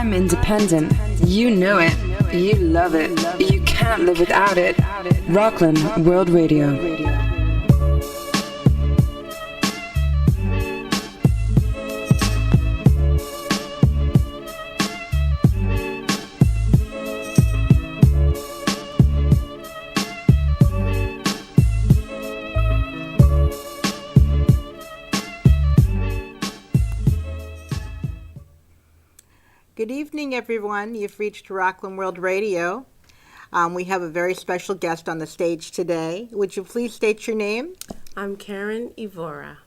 I'm independent. You know it. You love it. You can't live without it. Rockland World Radio. Good evening, everyone. You've reached Rockland World Radio. We have a very special guest on the stage today. Would you please state your name? I'm Karen Evora.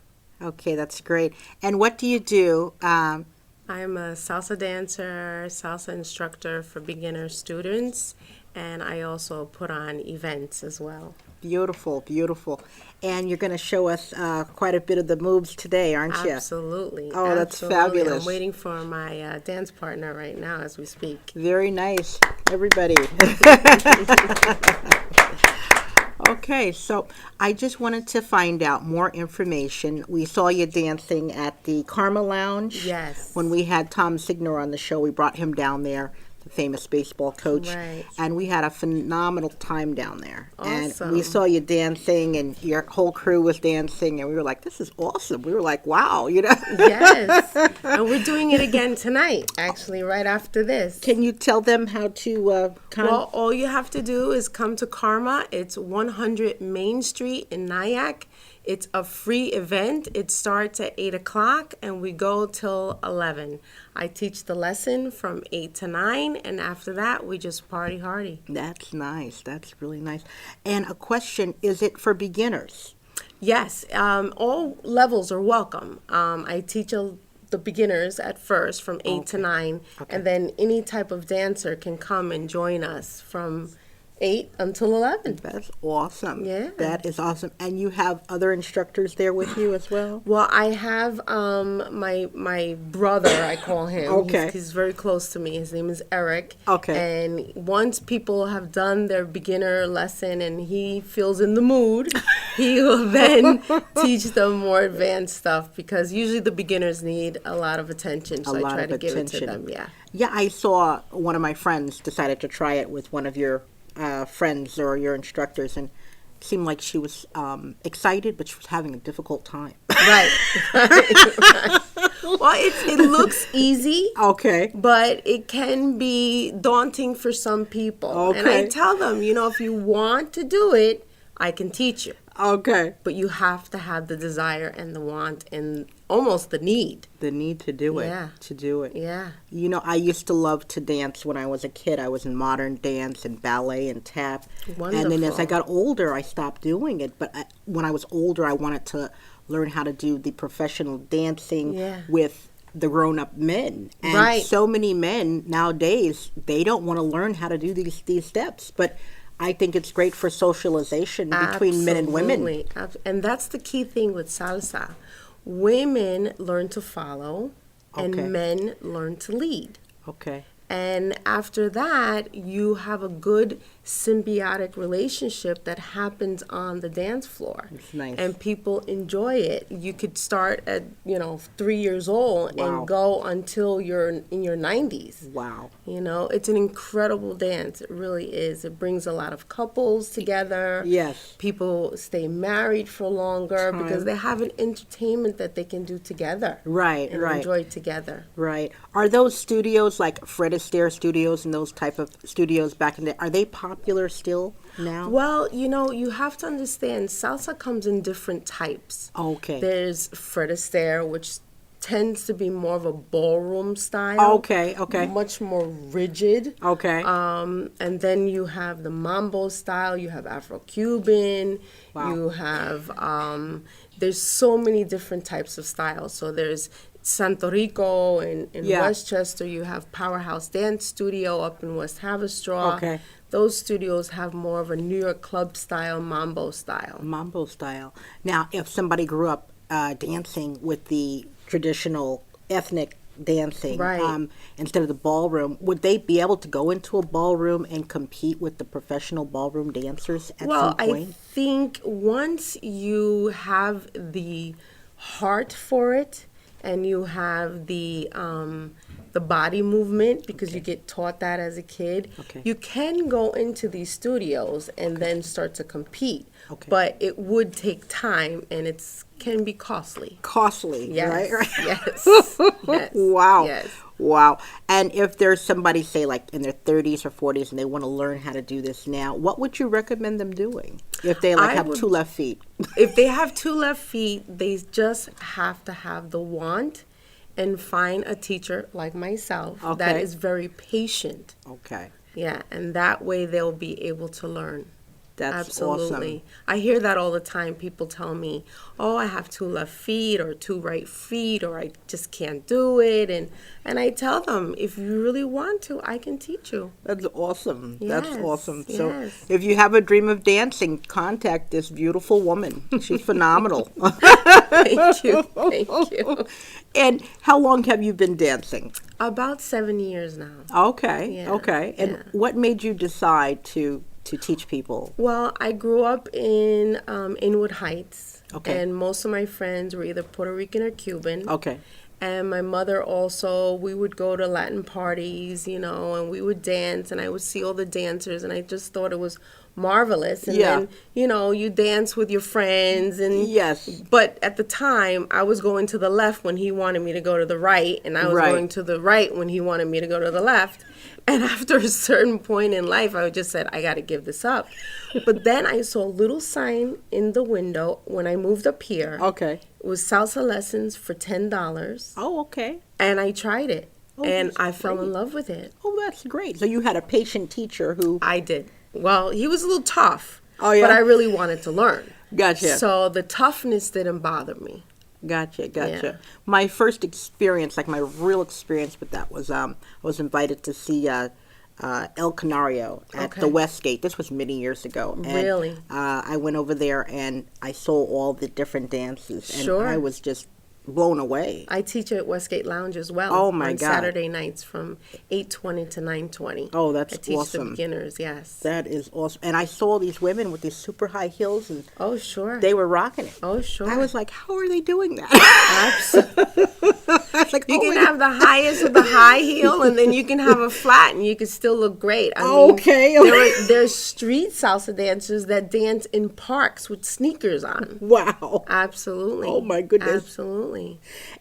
Okay, that's great. And what do you do? I'm a salsa dancer, salsa instructor for beginner students, and I also put on events as well. Beautiful, beautiful. And you're going to show us quite a bit of the moves today, aren't you? Absolutely. Oh, that's Absolutely. fabulous. I'm waiting for my dance partner right now as we speak. Very nice, everybody. Okay, so I just wanted to find out more information. We saw you dancing at the Karma Lounge. Yes. When we had Tom Signer on the show, we brought him down there, the famous baseball coach. Right. And we had a phenomenal time down there. Awesome. And we saw you dancing, and your whole crew was dancing, and we were like, this is awesome. We were like, wow, you know? Yes. And we're doing it again tonight, actually, right after this. Can you tell them how to Well, all you have to do is come to Karma. It's 100 Main Street in Nyack. It's a free event. It starts at 8 o'clock, and we go till 11. I teach the lesson from 8 to 9, and after that, we just party hardy. That's nice. That's really nice. And a question, is it for beginners? Yes, all levels are welcome. I teach the beginners at first from 8 to 9, and then any type of dancer can come and join us from 8 until 11. That's awesome. Yeah. That is awesome. And you have other instructors there with you as well? Well, I have my brother, I call him. Okay. He's very close to me. His name is Eric. Okay. And once people have done their beginner lesson and he feels in the mood, he will then teach them more advanced stuff, because usually the beginners need a lot of attention. So I try to give it to them. Yeah. Yeah, I saw one of my friends decided to try it with one of your friends or your instructors, and it seemed like she was excited, but she was having a difficult time. Right. Well, it looks easy. Okay. But it can be daunting for some people. Okay. And I tell them, if you want to do it, I can teach you. Okay. But you have to have the desire and the want and almost the need. The need to do it. Yeah. To do it. Yeah. I used to love to dance when I was a kid. I was in modern dance and ballet and tap. Wonderful. And then as I got older, I stopped doing it. But when I was older, I wanted to learn how to do the professional dancing with the grown-up men. And so many men nowadays, they don't want to learn how to do these steps. But I think it's great for socialization between men and women. And that's the key thing with salsa. Women learn to follow, and men learn to lead. Okay. And after that, you have a good symbiotic relationship that happens on the dance floor. It's nice. And people enjoy it. You could start at, 3 years old and go until you're in your 90s. Wow. It's an incredible dance. It really is. It brings a lot of couples together. Yes. People stay married for longer because they have an entertainment that they can do together. Right, and right. enjoy together. Right. Are those studios like Fred Astaire studios and those type of studios back in the day, are they popular still now? Well, you have to understand, salsa comes in different types. Okay. There's Fred Astaire, which tends to be more of a ballroom style. Okay. Much more rigid. Okay. And then you have the mambo style. You have Afro-Cuban. Wow. You have, there's so many different types of styles. So there's Santo Rico in Westchester. You have Powerhouse Dance Studio up in West Haverstraw. Okay. Those studios have more of a New York club style, mambo style. Mambo style. Now, if somebody grew up dancing with the traditional ethnic dancing instead of the ballroom, would they be able to go into a ballroom and compete with the professional ballroom dancers at some point? I think once you have the heart for it and you have the the body movement, because you get taught that as a kid. Okay. You can go into these studios and then start to compete. Okay. But it would take time, and can be costly. Costly, Yes. right? Yes. Yes. Wow. Yes. Wow. And if there's somebody, say, like in their 30s or 40s, and they want to learn how to do this now, what would you recommend them doing if they have two left feet? If they have two left feet, they just have to have the want and find a teacher like myself that is very patient. Okay. Yeah, and that way they'll be able to learn. That's Absolutely. awesome. I hear that all the time. People tell me, oh, I have two left feet or two right feet, or I just can't do it. And I tell them, if you really want to, I can teach you. That's awesome. Yes, That's awesome. So yes. if you have a dream of dancing, contact this beautiful woman. She's phenomenal. Thank you. Thank you. And how long have you been dancing? About 7 years now. Okay. Yeah, Okay. And yeah. what made you decide to teach people? Well, I grew up in Inwood Heights. Okay. And most of my friends were either Puerto Rican or Cuban. Okay. And my mother also, we would go to Latin parties, and we would dance, and I would see all the dancers, and I just thought it was marvelous. And then, you dance with your friends. And Yes. But at the time, I was going to the left when he wanted me to go to the right, and I was going to the right when he wanted me to go to the left. And after a certain point in life, I just said, I got to give this up. But then I saw a little sign in the window when I moved up here. Okay. It was salsa lessons for $10. Oh, okay. And I tried it. Oh, and that's I fell in great. love with it. Oh, that's great. So you had a patient teacher who... I did. Well, he was a little tough. Oh, yeah? But I really wanted to learn. Gotcha. So the toughness didn't bother me. Gotcha. Yeah. My first experience, like my real experience with that was I was invited to see El Canario at the Westgate. This was many years ago. And, Really? I went over there and I saw all the different dances. And Sure. I was just blown away. I teach at Westgate Lounge as well. Oh, my on God. Saturday nights from 8:20 to 9:20. Oh, that's I teach awesome. the beginners, yes. That is awesome. And I saw these women with these super high heels, and Oh, sure. they were rocking it. Oh, sure. I was like, how are they doing that? Absolutely. I was like, You oh can my have the highest of the high heel, and then you can have a flat, and you can still look great. I mean, Okay. there's street salsa dancers that dance in parks with sneakers on. Wow. Absolutely. Oh, my goodness. Absolutely.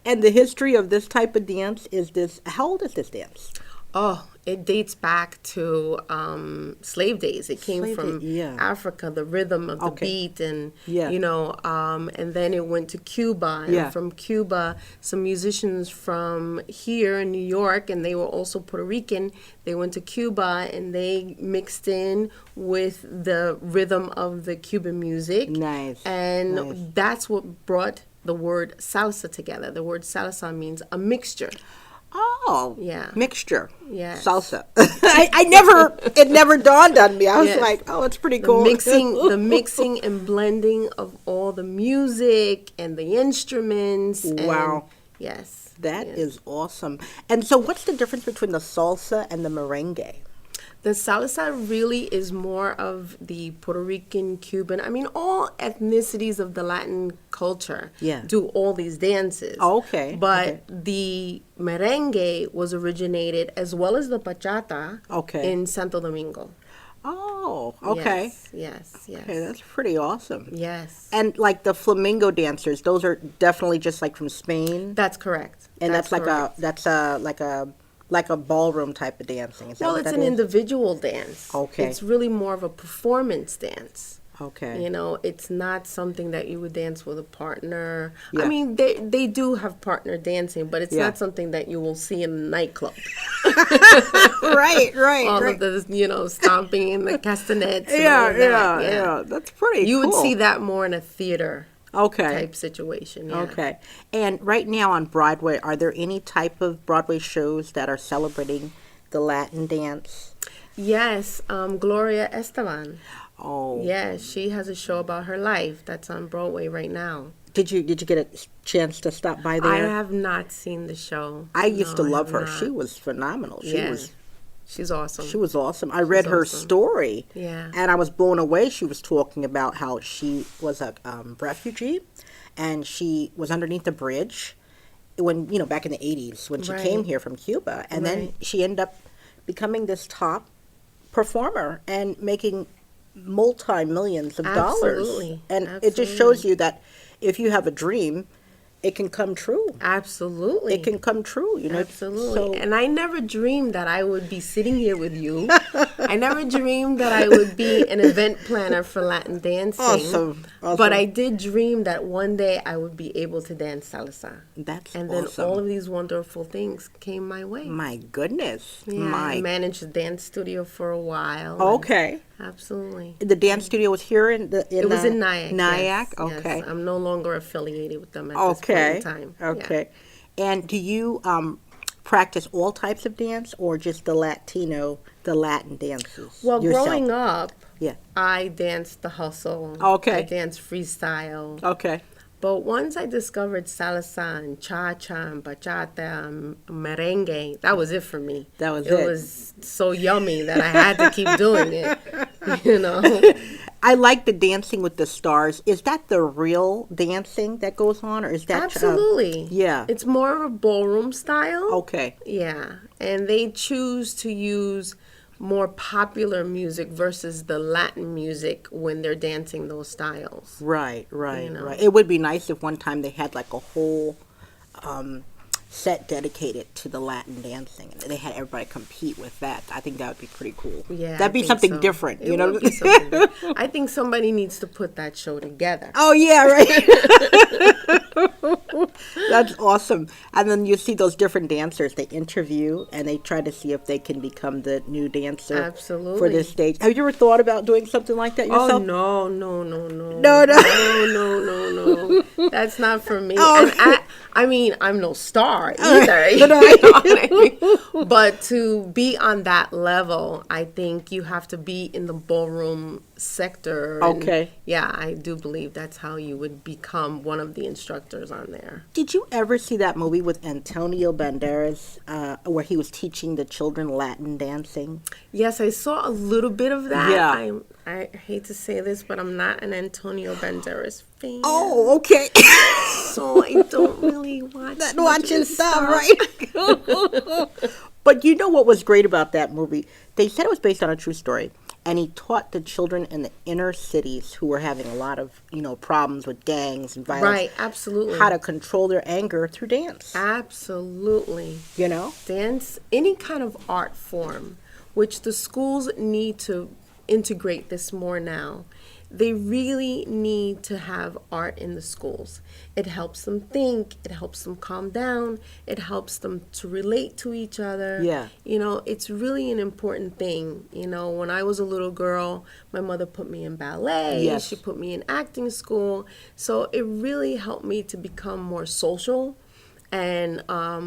And the history of this type of dance is this. How old is this dance? Oh, it dates back to slave days. It came Slave from days, yeah. Africa, the rhythm of the beat, and Yeah. and then it went to Cuba. And Yeah. from Cuba, some musicians from here in New York, and they were also Puerto Rican. They went to Cuba and they mixed in with the rhythm of the Cuban music. Nice. And Nice. that's what brought the word salsa together. The word salsa means a mixture. Oh, Yeah. Mixture. Yes. Salsa. It never dawned on me. I was Yes. like, oh, it's pretty cool. The mixing and blending of all the music and the instruments. Wow. Yes. That yes. is awesome. And so what's the difference between the salsa and the merengue? The salsa really is more of the Puerto Rican, Cuban. I mean, all ethnicities of the Latin culture do all these dances. Okay. But the merengue was originated, as well as the bachata, in Santo Domingo. Oh, okay. Yes. Okay, that's pretty awesome. Yes. And like the flamenco dancers, those are definitely just like from Spain. That's correct. And that's correct. like a ballroom type of dancing. Is that Well, what it's that an is? individual dance. Okay. It's really more of a performance dance. Okay. You know, it's not something that you would dance with a partner. Yeah. I mean, they do have partner dancing, but it's Yeah. not something that you will see in a nightclub. right. All of the, stomping and the castanets and all of that. Yeah. That's pretty You cool. would see that more in a theater Okay. type situation. Yeah. Okay. And right now on Broadway, are there any type of Broadway shows that are celebrating the Latin dance? Yes, Gloria Esteban. Oh. Yeah, she has a show about her life that's on Broadway right now. Did you get a chance to stop by there? I have not seen the show. I used to No, I love have her. not. She was phenomenal. She's awesome. She was awesome. I read her awesome. story. Yeah. And I was blown away. She was talking about how she was a refugee and she was underneath a bridge when, back in the 80s when she came here from Cuba. And then she ended up becoming this top performer and making multi-millions of dollars. And it just shows you that if you have a dream, it can come true. Absolutely. It can come true, Absolutely. So, and I never dreamed that I would be sitting here with you. I never dreamed that I would be an event planner for Latin dancing. Awesome. But I did dream that one day I would be able to dance salsa. That's And then awesome. all of these wonderful things came my way. My goodness. Yeah, I managed a dance studio for a while. Okay. Absolutely. The dance studio was here It was in Nyack. Nyack? Yes, Okay. yes. I'm no longer affiliated with them at this point in time. Okay. And do you practice all types of dance or just the Latin dances? Well, yourself? growing up, Yeah. I danced the hustle. Okay. I danced freestyle. Okay. But once I discovered salsa and cha-cha and bachata and merengue, that was it for me. That was it. It was so yummy that I had to keep doing it, I like the Dancing with the Stars. Is that the real dancing that goes on, or is that... Absolutely. Yeah. It's more of a ballroom style. Okay. Yeah. And they choose to use more popular music versus the Latin music when they're dancing those styles. Right. It would be nice if one time they had like a whole set dedicated to the Latin dancing, and they had everybody compete with that. I think that would be pretty cool. Yeah, that'd be something different. It would be something different. I think somebody needs to put that show together. Oh yeah, right. That's awesome. And then you see those different dancers. They interview and they try to see if they can become the new dancer. Absolutely. For this stage. Have you ever thought about doing something like that yourself? Oh no. No. That's not for me. Oh. And I mean, I'm no star either. You know what I mean? But to be on that level, I think you have to be in the ballroom sector. Okay. Yeah, I do believe that's how you would become one of the instructors on there. Did you ever see that movie with Antonio Banderas where he was teaching the children Latin dancing? Yes, I saw a little bit of that. Yeah. I hate to say this, but I'm not an Antonio Banderas fan. Oh, okay. So I don't really watch his stuff, right? But you know what was great about that movie? They said it was based on a true story. And he taught the children in the inner cities who were having a lot of, problems with gangs and violence. Right, absolutely. How to control their anger through dance. Absolutely. Dance, any kind of art form, which the schools need to integrate this more now. They really need to have art in the schools. It helps them think. It helps them calm down. It helps them to relate to each other. Yeah. It's really an important thing. When I was a little girl, my mother put me in ballet. Yes. She put me in acting school. So it really helped me to become more social and I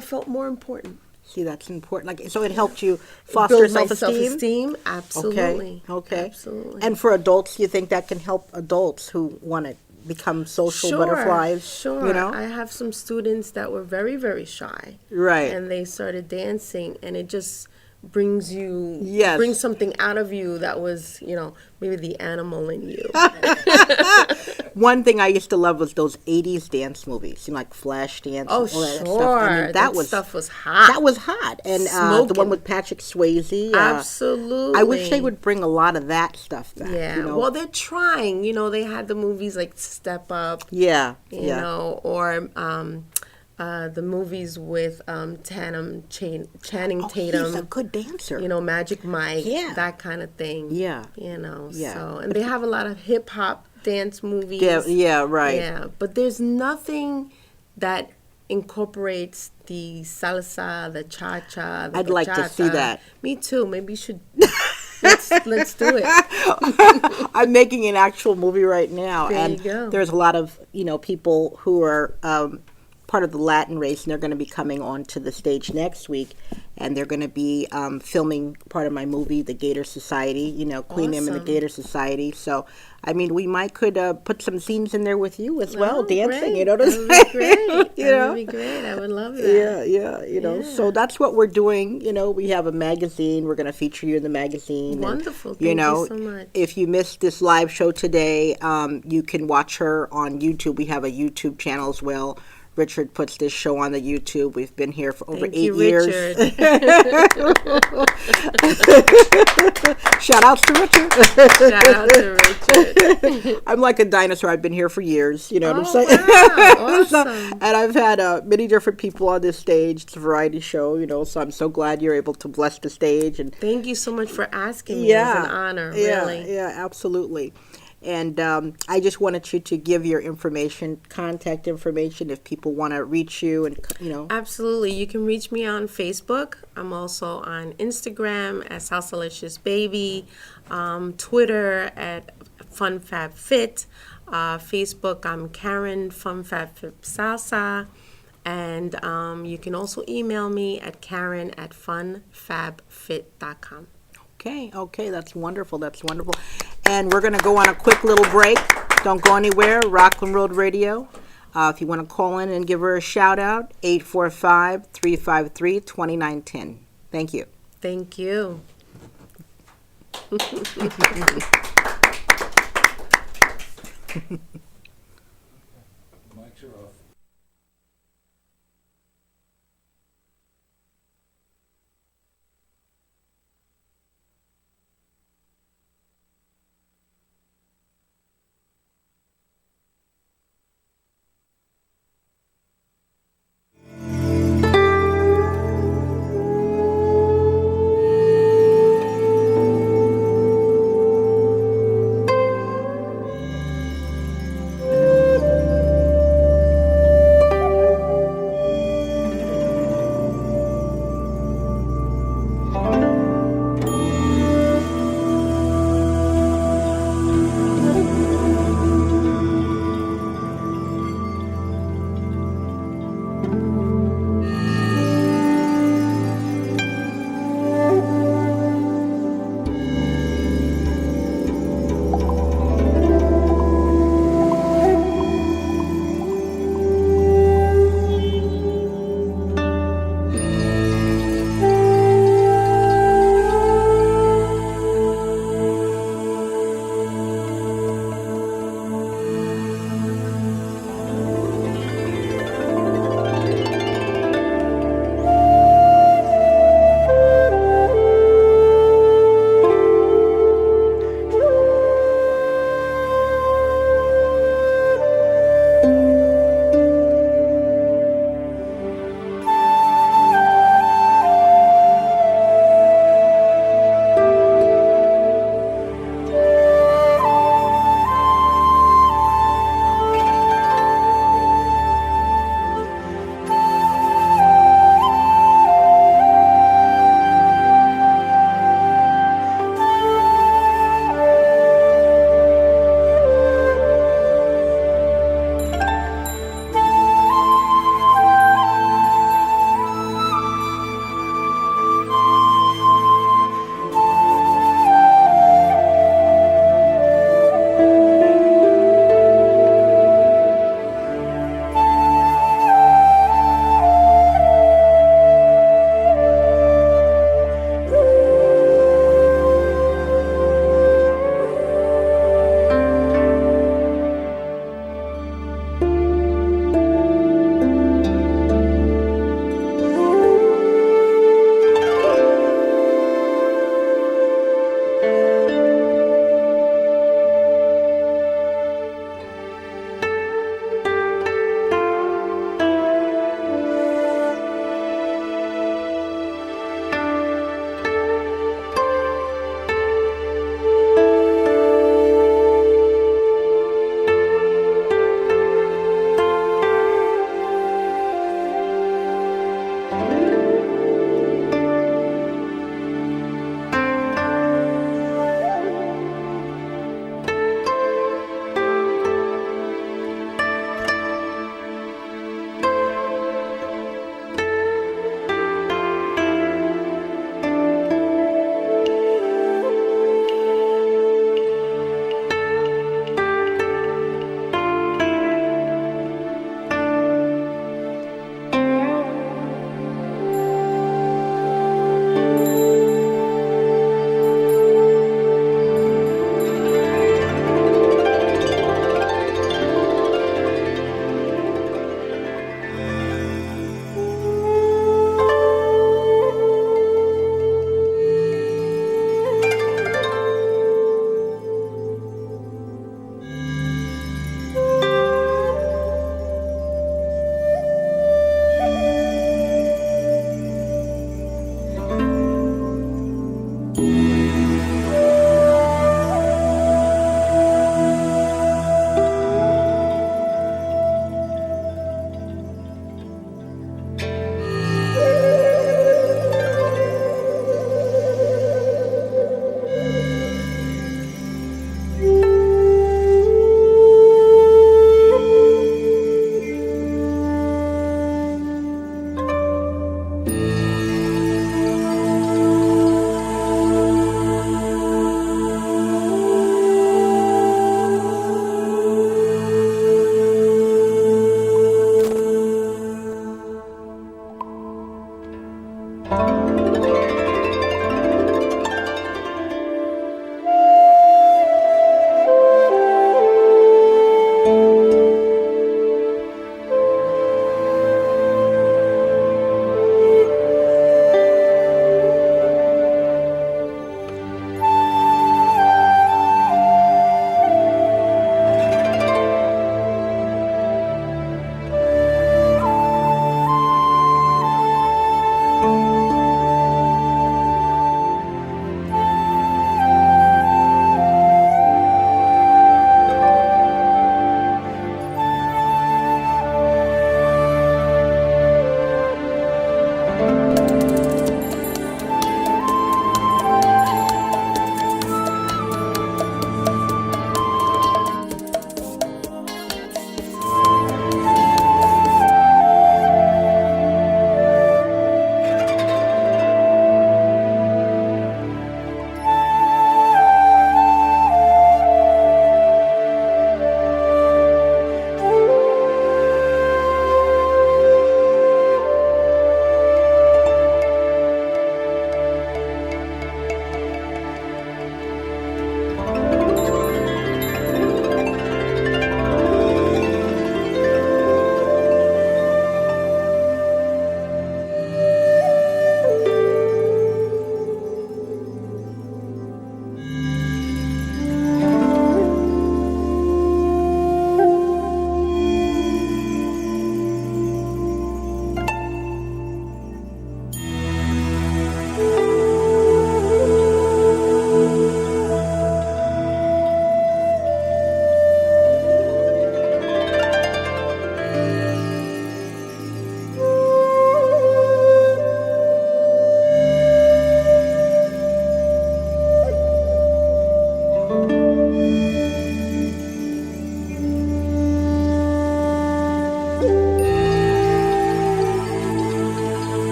felt more important. See, that's important. So it helped you foster Build my self-esteem? self-esteem, absolutely. Okay. Absolutely. And for adults, you think that can help adults who want to become social butterflies? Sure. I have some students that were very, very shy. Right. And they started dancing, and it just brings something out of you that was, maybe the animal in you. One thing I used to love was those 80s dance movies, like Flashdance. Oh, and all that sure. stuff. I mean, that stuff was hot. That was hot. And the one with Patrick Swayze. Absolutely. I wish they would bring a lot of that stuff back. Yeah. Well, they're trying. They had the movies like Step Up. Yeah. Or the movies with Channing Tatum. He's a good dancer. Magic Mike. Yeah. That kind of thing. Yeah. So, and they have a lot of hip hop dance movies. Yeah, right. Yeah, but there's nothing that incorporates the salsa, the cha-cha, the I'd like to see that. Me too. Maybe you should. Let's do it. I'm making an actual movie right now, there you go. There's a lot of people who are part of the Latin race, and they're going to be coming onto the stage next week. and they're going to be filming part of my movie, The Gator Society, you know, Queen Em and the Gator Society. So, I mean, we might could put some scenes in there with you as well, dancing, great. you know what I'm saying? That would be great. You That know? would be great. I would love that. Yeah, you know. So that's what we're doing. You know, we have a magazine. We're going to feature you in the magazine. Wonderful. And, Thank you so much. if you missed this live show today, you can watch her on YouTube. We have a YouTube channel as well. Richard puts this show on the YouTube. We've been here for over 8 years. Shout outs to Richard. Shout out to Richard. I'm like a dinosaur. I've been here for years. You know what I'm saying? Wow, awesome. And I've had many different people on this stage. It's a variety show, you know, so I'm so glad you're able to bless the stage. And thank you so much for asking me. It's an honor, really. Yeah, absolutely. And I just wanted you to give your information, contact information, if people want to reach you, and you know. Absolutely, you can reach me on Facebook. I'm also on Instagram at Salsalicious Baby, Twitter at Funfabfit, Facebook I'm Karen Funfabfit Salsa, and you can also email me at Karen@funfabfit.com. Okay, that's wonderful. And we're going to go on a quick little break. Don't go anywhere. Rockland Road Radio. If you want to call in and give her a shout out, 845-353-2910. Thank you. Thank you. Mics are off.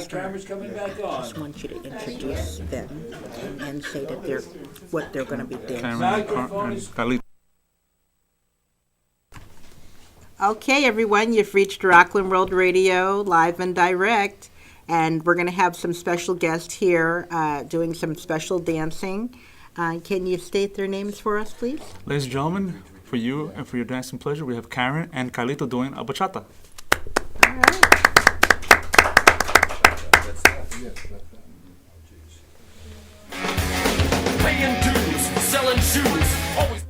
camera's coming back on. I just want you to introduce them and say that what they're going to be doing. Microphone is... Okay, everyone, you've reached Rockland World Radio live and direct, and we're going to have some special guests here doing some special dancing. Can you state their names for us, please? Ladies and gentlemen, for you and for your dancing pleasure, we have Karen and Carlito doing a bachata. All right. Paying dues, selling shoes, always.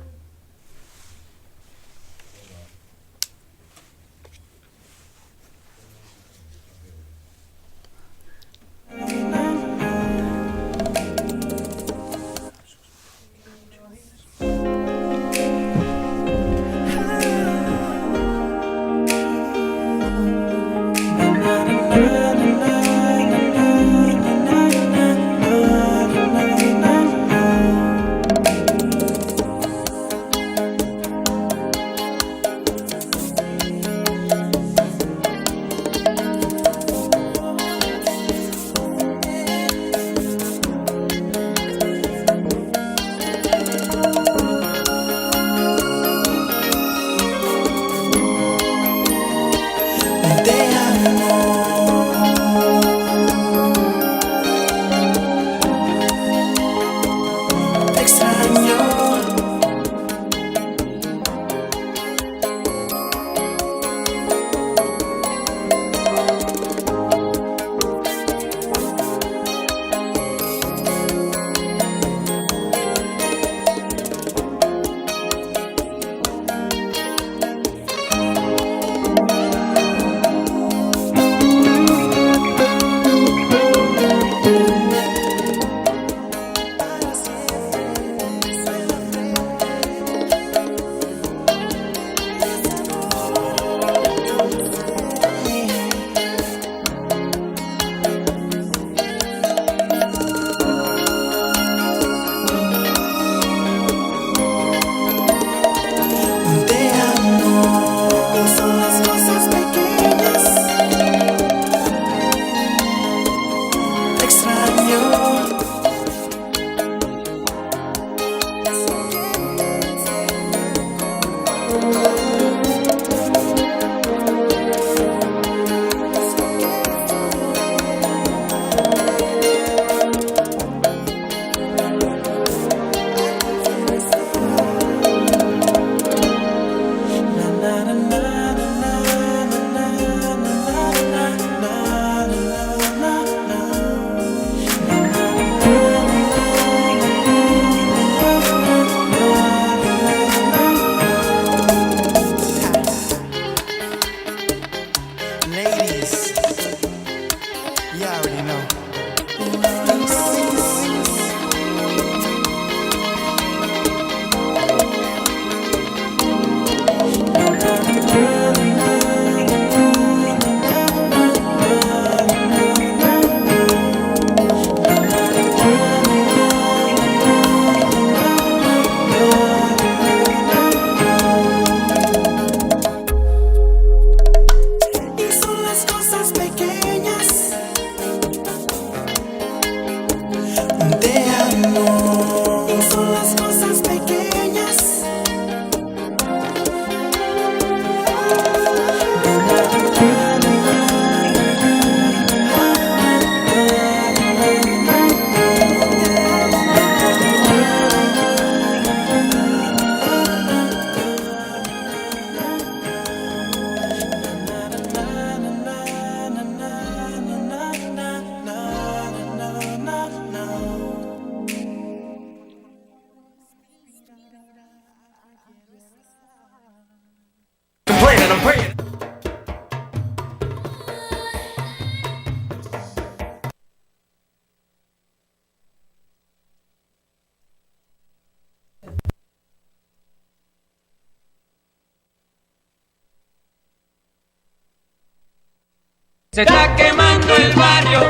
Se está quemando el barrio,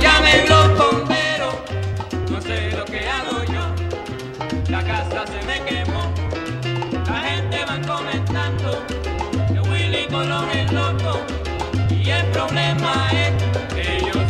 llamen los bomberos, no sé lo que hago yo, la casa se me quemó, la gente va comentando que Willy Colón es loco, y el problema es que ellos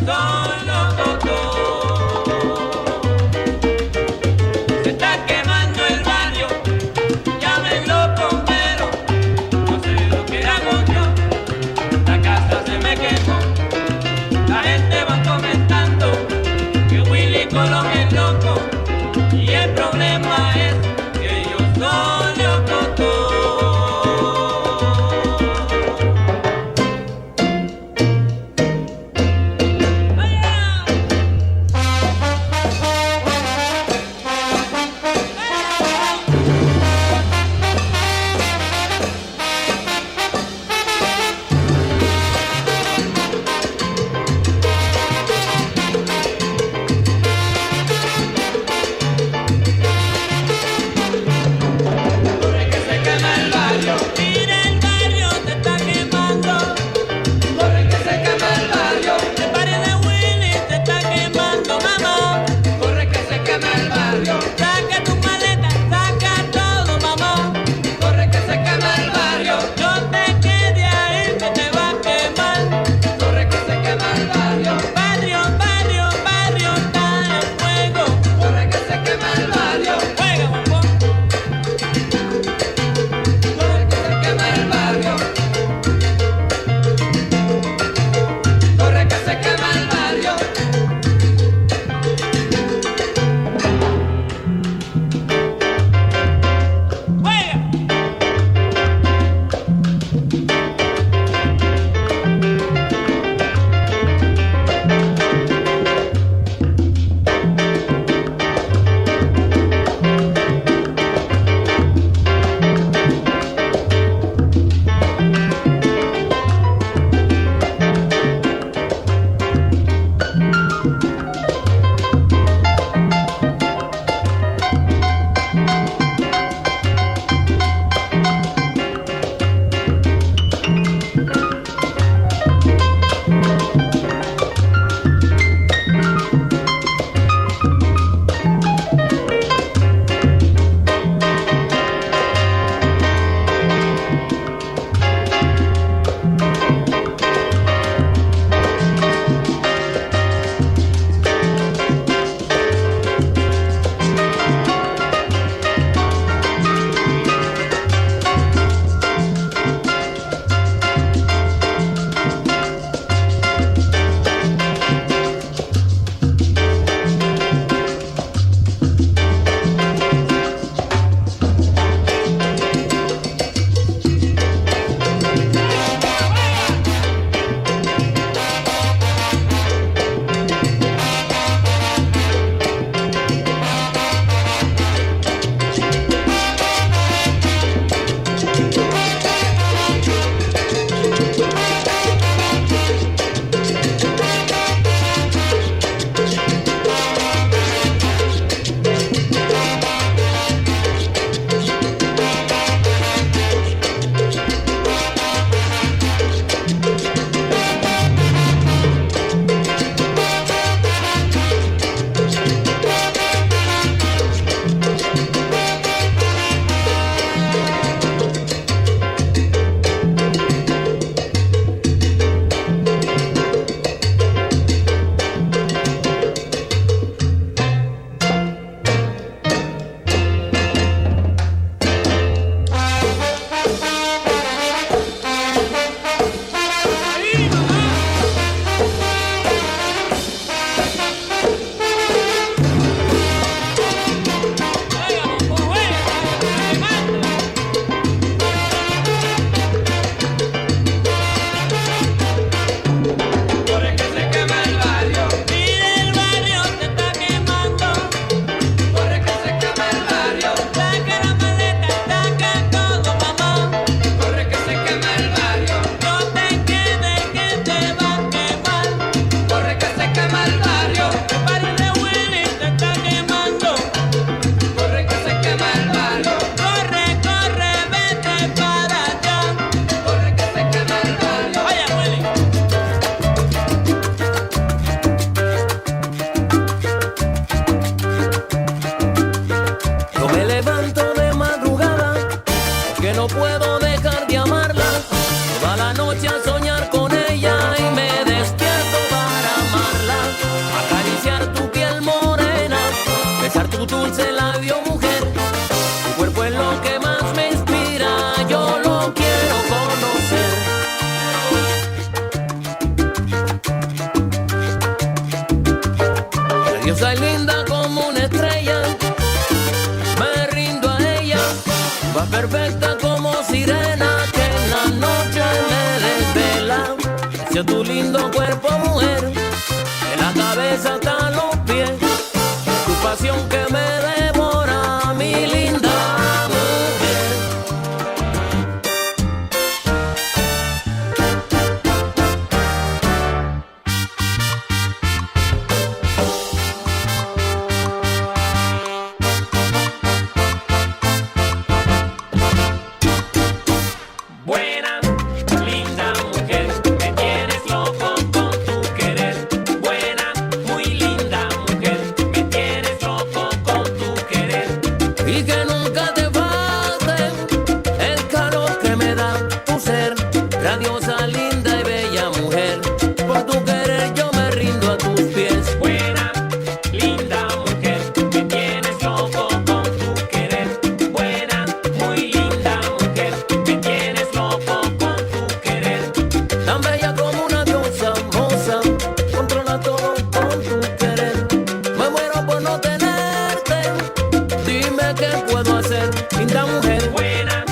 no puedo dejar de amarla. Toda la noche a soñar con ella y me despierto para amarla. Acariciar tu piel morena, besar tu dulce labio, mujer. Tu cuerpo es lo que más me inspira, yo lo quiero conocer. La diosa es linda como una estrella, me rindo a ella. Va perfecta como sirena que en la noche me desvela. Hacia tu lindo cuerpo, mujer, de la cabeza hasta los pies. Tu pasión que me devora, mi linda mujer. Buena, linda mujer, me tienes loco con tu querer. Buena, muy linda mujer, me tienes loco con tu querer. Y que nunca te falte el calor que me da tu ser. Radiosa, linda y bella mujer, por tu querer yo me rindo a tus pies. Buena, linda mujer, me tienes loco con tu querer. Buena, muy linda mujer, me tienes loco con tu querer. Tan bella como una diosa moza, controla todo con tu querer. Me muero por no tenerte, dime qué puedo hacer, linda mujer. Buena,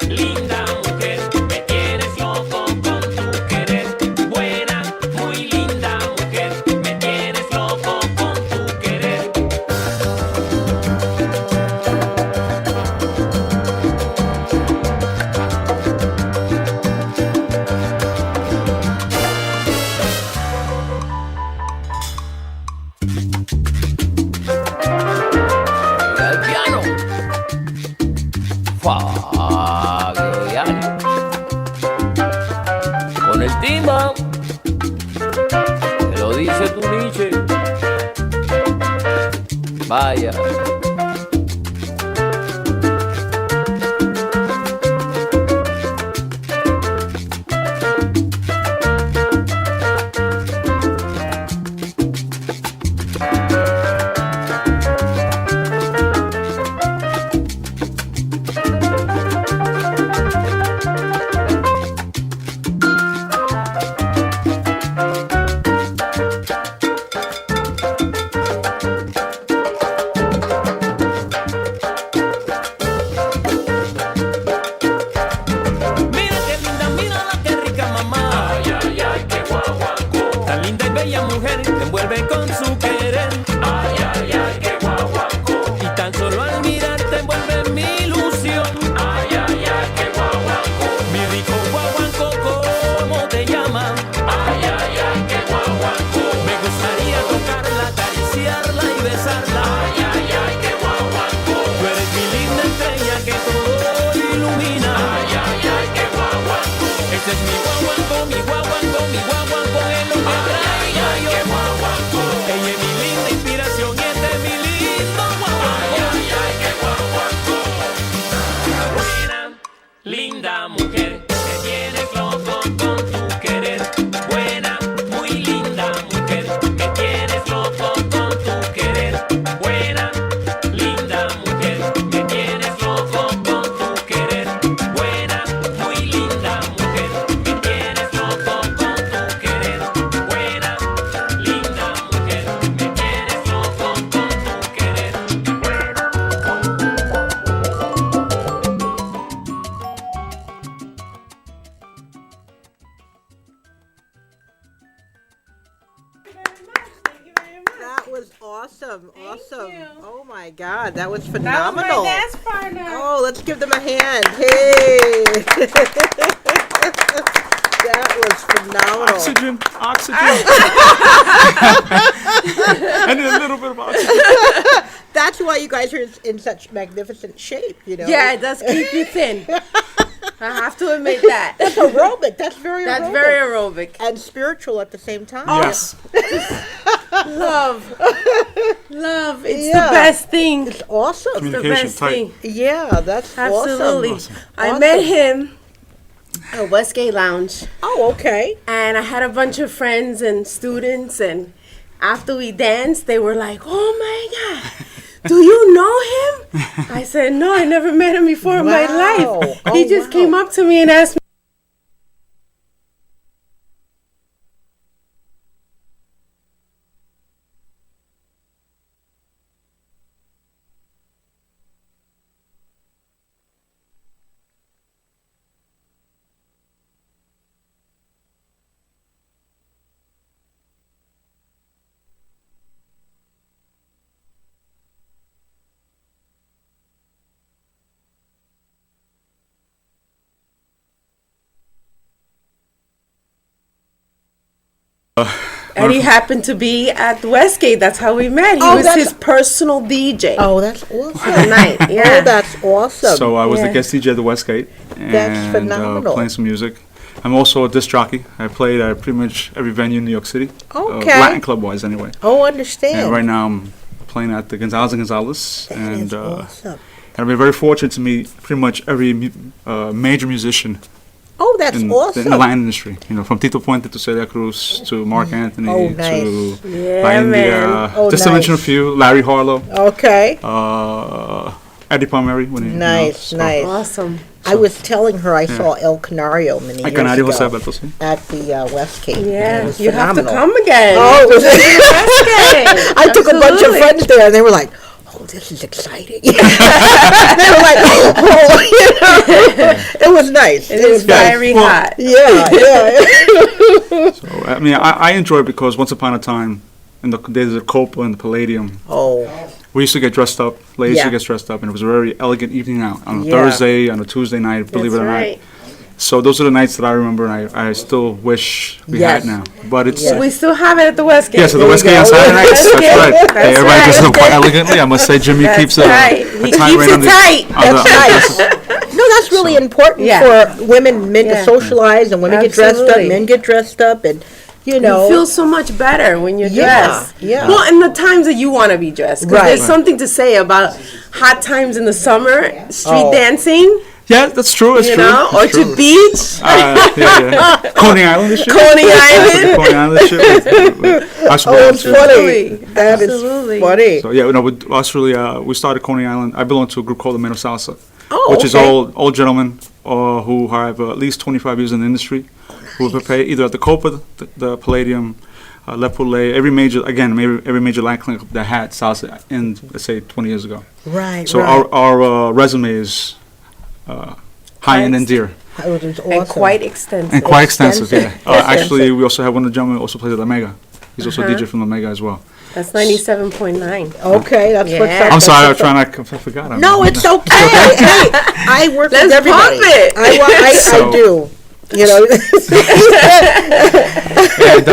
linda mujer, me tienes loco con tu querer. Buena, muy linda mujer, me tienes loco con tu querer. El piano, Fabián, con el timba, te lo dice tu Nietzsche. Vaya. Mira qué linda, mira la que rica mamá. Ay, ay, ay, qué guaguancó. Tan linda y bella mujer, te envuelve con su querer. Ay, ay, ay, qué guaguancó. Y tan solo al mirar te envuelve mi ilusión. Ay, ay, ay, qué guaguancó. Mi rico guaguancó, ¿cómo te llamas? Ay, ay, ay, qué guaguancó. Me gustaría tocarla, acariciarla y besarla. Ay, ay, ay, qué guaguancó. Tú eres mi linda estrella que todo ilumina. Ay, ay, ay, qué guaguancó. Este es mi guaguancó, mi guaguancó, mi guaguancó es lo que trae. Ay, ay, qué guaguancó. Ella es mi linda inspiración y este es mi lindo guaguancó. Ay, ay, ay, qué guaguancó. Buena, linda mujer, me tienes loco con tu querer. Buena, muy linda mujer, me tienes loco con tu querer. Buena, linda mujer, me tienes loco con tu querer. Buena, muy linda mujer, me tienes loco con tu querer. Buena, linda mujer, me tienes loco con tu querer. That was awesome. Awesome. Oh my God, that was phenomenal. That was my dance partner. Oh, let's give them a hand. Hey. That was phenomenal. Oxygen, oxygen. I need a little bit of oxygen. That's why you guys are in such magnificent shape, you know. Yeah, it does keep you thin. I have to admit that. That's aerobic. That's very aerobic. That's very aerobic. And spiritual at the same time. Yes. Love. It's the best thing. It's awesome. The Communication best tight. thing. Yeah, that's Absolutely. awesome. I met him at Westgate Lounge, Oh, okay. and I had a bunch of friends and students, and after we danced, they were like, "Oh my God, do you know him?" I said, "No, I never met him before in my life." Oh, He just wow. came up to me and asked me. And he happened to be at Westgate. That's how we met. He was his personal DJ. Oh, that's awesome. the night. Yeah. Oh, that's awesome. So I was the Yeah. guest DJ at the Westgate. That's and, phenomenal. Playing some music. I'm also a disc jockey. I played at pretty much every venue in New York City. Okay. Latin club wise, anyway. Oh, understand. And right now I'm playing at the Gonzalez and Gonzalez. That And is awesome. I've been very fortunate to meet pretty much every major musician Oh, that's in awesome. the Latin industry. You know, from Tito Puente to Celia Cruz to Mark Anthony Oh, nice. to Yeah, La India. man. Oh, Just to mention a nice. few, Larry Harlow, Okay. Eddie Palmieri. When he, Nice, nice. Awesome. I was telling her I saw El Canario many years Canario Jose ago Alberto, sí. at the Westgate. and it Yeah, was you have to phenomenal. come again. Oh, it was Westgate. I took a bunch of Absolutely. friends there, and they were like, "Oh, this is exciting." They were like, "Oh, you know." It was nice. It is was nice. very Well, hot. Yeah, yeah. So, I mean, I enjoy it because once upon a time, in the days of the Copa and the Palladium, Oh, we used to get dressed up. Ladies used Yeah. to get dressed up, and it was a very elegant evening out on a Yeah. Thursday, on a Tuesday night. Believe That's it or right. not. So those are the nights that I remember, and I still wish we Yes. had now. But it's Yes. We still have it at the Westgate. yes, at the There you Westgate on go. Saturday nights. That's Westgate. right. That's Hey, everybody right. dresses up quite elegantly. I must say, Jimmy That's keeps right. a He tight keeps rein it on the tight. on the- That's on the right. dresses. No, that's really important Yeah. for men to Yeah. socialize, and women get dressed up, Absolutely. men get dressed up, and you know. You feel so much better when you're Yeah, dressed. yeah. Well, and the times that you want to be dressed. Because Right. there's something to say about hot times in the summer, street Oh. dancing, Yeah, that's true. That's you true. know, That's true. Orchard Beach, Yeah. Coney Island this shit. Coney Island. Coney Island this shit. Us Oh, really- it's funny. Absolutely. That is Absolutely. funny. So yeah, no, with us really, we started Coney Island. I belong to a group called the Men of Salsa, Oh, which is okay. all gentlemen who have at least 25 years in the industry, who have paid either at the Copa, the Palladium, Le Poulet, every major Latin club that had salsa in, let's say, 20 years ago. Right, So right. our resume is high end and dear. It was awesome. and quite extensive. And quite extensive, yeah. Extensive. Actually, we also have one of the gentlemen who also plays at La Mega. He's also a Uh-huh. DJ from La Mega as well. That's 97.9. Okay, that's what's Yeah. up. I'm sorry, I'm that's what's trying up. to, I forgot. No, it's okay. Hey, I work Let's with everybody. pump it. I So- do. You know. And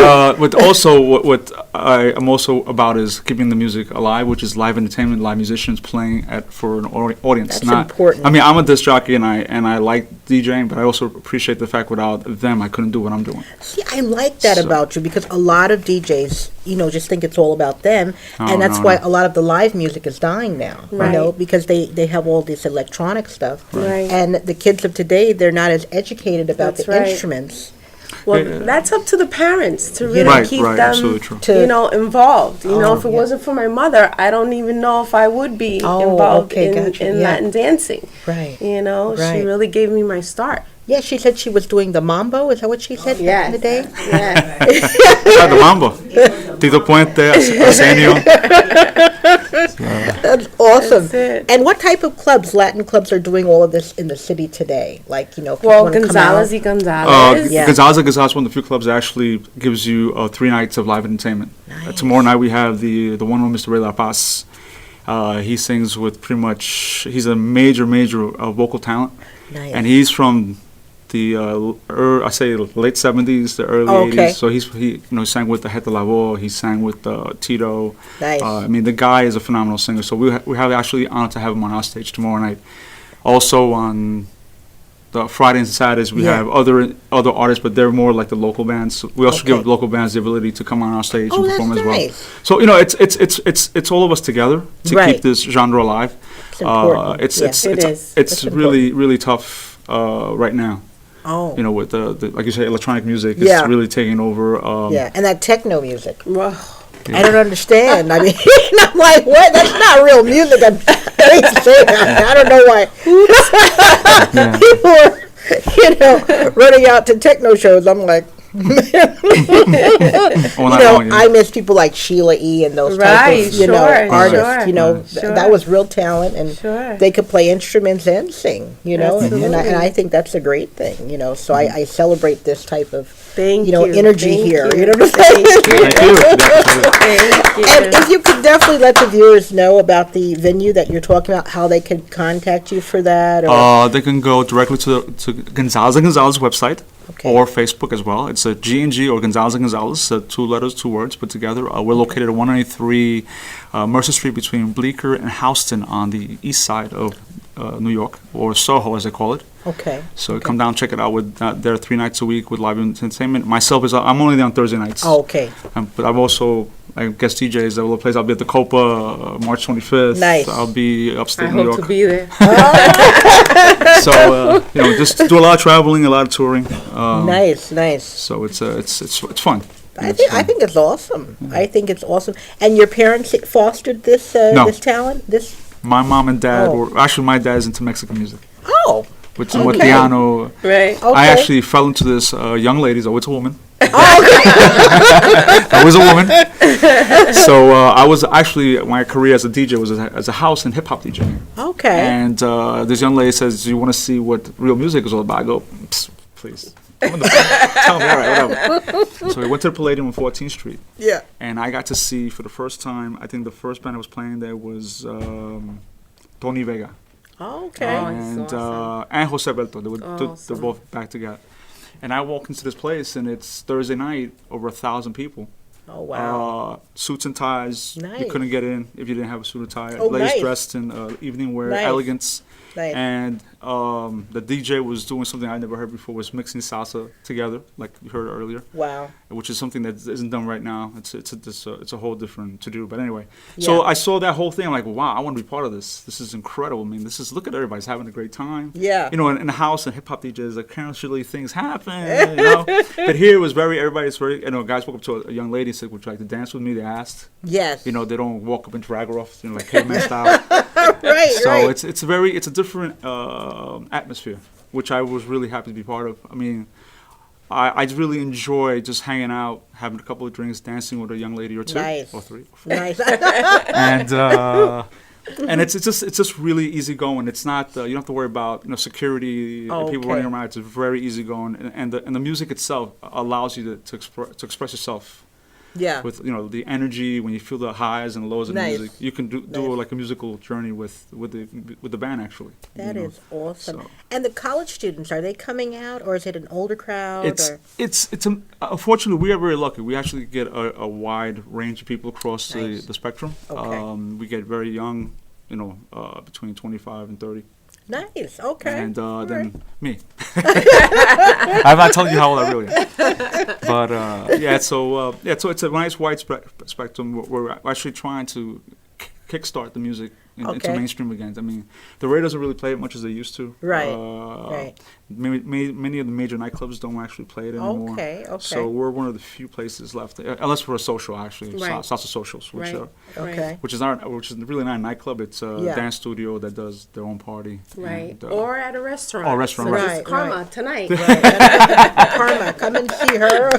what I am also about is keeping the music alive, which is live entertainment, live musicians playing for an audience. That's not, important. I mean, I'm a disc jockey and I like DJing, but I also appreciate the fact without them I couldn't do what I'm doing. See, I like that So- about you because a lot of DJs, just think it's all about them, Oh, and that's no, why no. a lot of the live music is dying now. Right. You know, because they have all this electronic stuff, Right. and the kids of today they're not as educated about That's the right. instruments. Well, Yeah. that's up to the parents to really Right, keep right, them, absolutely true. involved. You know, Oh, if it yeah. wasn't for my mother, I don't even know if I would be Oh, involved okay, in, gotcha, in yeah. Latin dancing. Right. You know, Right. she really gave me my start. Yeah, she said she was doing the mambo. Is that what she said back in the day? Yeah. Ah, the Mambo. Tito Puente, Arsenio. That's awesome. That's it. And what type of clubs, Latin clubs, are doing all of this in the city today? Like, if you Well, want to come Gonzalez out. y Gonzalez. Yeah. Gonzalez and Gonzalez, one of the few clubs that actually gives you 3 nights of live entertainment. Tomorrow night we have the one with Mr. Ray La Paz. He sings with pretty much, he's a major vocal talent. Nice. And he's from the I say late 70s, the early Oh, okay. 80s. So he sang with the Het de la Voix, he sang with Tito. Nice. I mean, the guy is a phenomenal singer. So we have actually the honor to have him on our stage tomorrow night. Also on the Fridays and Saturdays we have other artists, but they're more like the local bands. So we also give local bands the ability to come on our stage and perform as well. So it's all of us together to keep this genre alive. It's important. It's really tough right now. Oh. With the like you say, electronic music is really taking over. And that techno music. I don't understand. I mean, I'm like, what? That's not real music. I hate to say that. I don't know why. People are, running out to techno shows. I'm like, I miss people like Sheila E. and those type of, artists. That was real talent, and they could play instruments and sing. And I think that's a great thing. So I celebrate this type of energy here. You know what I'm saying? Thank you. And if you could definitely let the viewers know about the venue that you're talking about, how they can contact you for that. Or they can go directly to Gonzalez and Gonzalez website. Or Facebook as well. It's a G&G or Gonzalez and Gonzalez, 2 letters, 2 words put together. We're located at 193 Mercer Street between Bleecker and Houston on the east side of New York, or Soho as they call it. So come down, check it out. There 3 nights a week with live entertainment. Myself I'm only there on Thursday nights. But I'm also guest DJs at all the places. I'll be at the Copa March 25th. Nice. I'll be upstate New York. I hope to be there. So just do a lot of traveling, a lot of touring. Nice. So it's fun. I think it's awesome. I think it's awesome. And your parents fostered this this talent. My mom and dad were actually, my dad's into Mexican music. With piano. Right. I actually fell into this young ladies. It's a woman. I was a woman. So I was actually, my career as a DJ was as a house and hip hop DJ. And this young lady says, "Do you want to see what real music is all about?" I go, "Please." Tell me, all right, whatever. So we went to the Palladium on 14th Street. And I got to see for the first time, I think the first band I was playing there was Tony Vega. And Jose Belto. They're both back together. And I walk into this place, and it's Thursday night, over 1,000 people. Suits and ties. You couldn't get in if you didn't have a suit or tie. Ladies dressed in evening wear, elegance. And the DJ was doing something I never heard before, was mixing salsa together, like you heard earlier. Which is something that isn't done right now. It's a whole different to do. But anyway, so I saw that whole thing. I'm like, wow, I want to be part of this. This is incredible. I mean, look at everybody's having a great time. In the house and hip hop DJs, occasionally things happen. But here it was everybody's very. Guys walk up to a young lady and said, "Would you like to dance with me?" They asked. They don't walk up and drag her off, like caveman style. So it's a different atmosphere, which I was really happy to be part of. I mean, I really enjoy just hanging out, having a couple of drinks, dancing with a young lady or 2 or 3. And it's just really easy going. It's not you don't have to worry about security and people running around. It's very easy going, and the music itself allows you to express yourself. With the energy, when you feel the highs and lows of the music, you can do like a musical journey with the band actually. That is awesome. And the college students, are they coming out, or is it an older crowd? Unfortunately, we are very lucky. We actually get a wide range of people across the spectrum. We get very young, between 25 and 30. Nice. Okay. And then me. I'm not telling you how old I really am. But so it's a nice wide spectrum. We're actually trying to kickstart the music into mainstream again. I mean, the radio doesn't really play it much as they used to. Many of the major nightclubs don't actually play it anymore. So we're one of the few places left, unless for a social actually, salsa socials, which is really not a nightclub. It's a dance studio that does their own party. Or at a restaurant. Or a restaurant. Karma tonight. Karma, come and see her.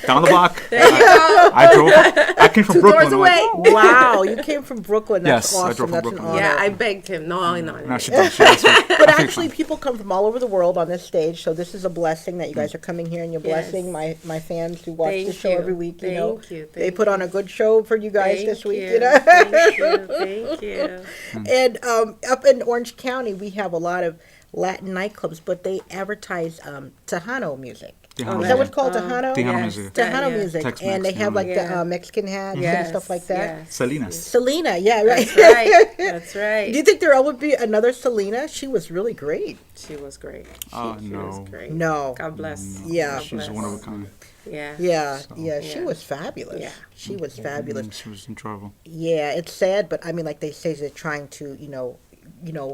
Down the block. I came from 2 Brooklyn. doors away. Wow, you came from Brooklyn. That's awesome. I drove from Brooklyn. Yeah, I begged him. No. She asked me. But actually, people come from all over the world on this stage, so this is a blessing that you guys are coming here, and you're blessing my fans who watch the show every week. They put on a good show for you guys this week. Thank you. And up in Orange County, we have a lot of Latin nightclubs, but they advertise Tejano music. Tejano Is that what's music. called Tejano? Tejano yes. music. Tejano Yeah. music, Tex-Mex, and they have like yeah. the Mexican hats and Yes, stuff like that. yes. Salinas. Selena, yeah, right. That's right. That's right. Do you think there would be another Selena? She was really great. She was great. Oh, She no. was great. No. God bless. Yeah. God She's bless. one of a kind. Yeah. Yeah, So- yeah, she Yeah. was fabulous. Yeah. She was fabulous. She was in trouble. Yeah, it's sad, but I mean, like they say, they're trying to,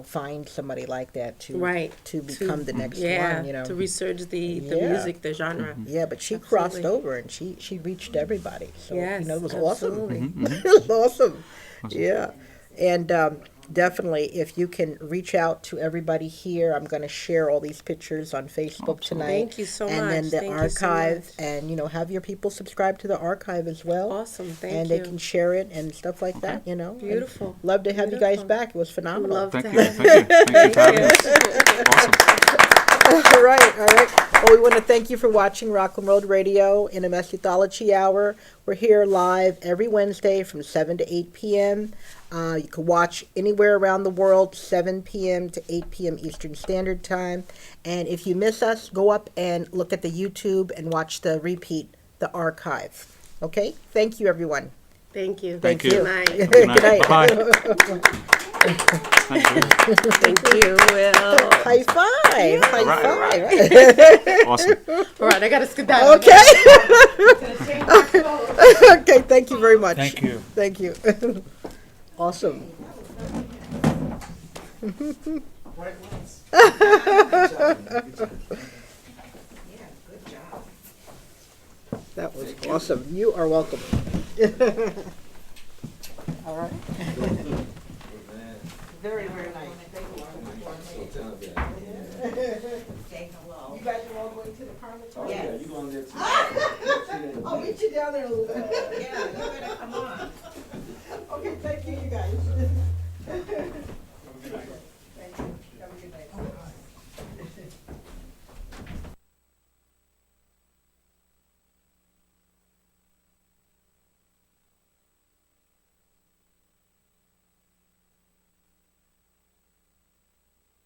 find somebody like that to Right. to become the next Yeah. one. To resurge the Yeah. music, the genre. Yeah, but she Absolutely. crossed over and she reached everybody. So Yes. it was absolutely. awesome. It was awesome. Yeah, and definitely, if you can reach out to everybody here, I'm going to share all these pictures on Facebook tonight. Thank you so and much. then the Thank you so archive, much. and have your people subscribe to the archive as well. Awesome. Thank and you. they can share it and stuff like that. And Beautiful. love to have you guys Beautiful. back. It was phenomenal. Love Thank to you. have Thank you. Thank you for having us. Awesome. All right, all right. Well, we want to thank you for watching Rockland Road Radio, NMS Youthology Hour. We're here live every Wednesday from 7 to 8 p.m. You can watch anywhere around the world, 7 p.m. to 8 p.m. Eastern Standard Time. And if you miss us, go up and look at the YouTube and watch the repeat, the archive. Okay? Thank you, everyone. Thank you. Thank you. Good night. Good night. Good night. Bye-bye. Thank you. Thank you, Will. High five. High All right. five. Awesome. All right, I got to skedaddle. Okay. Okay, thank you very much. Thank you. Thank you. Awesome. That was awesome. You are welcome. All right. Very, very nice. You guys are all going to the Parliament? Yeah, you going there too? I'll meet you down there a little bit. Yeah, you better come on. Okay, thank you, you guys.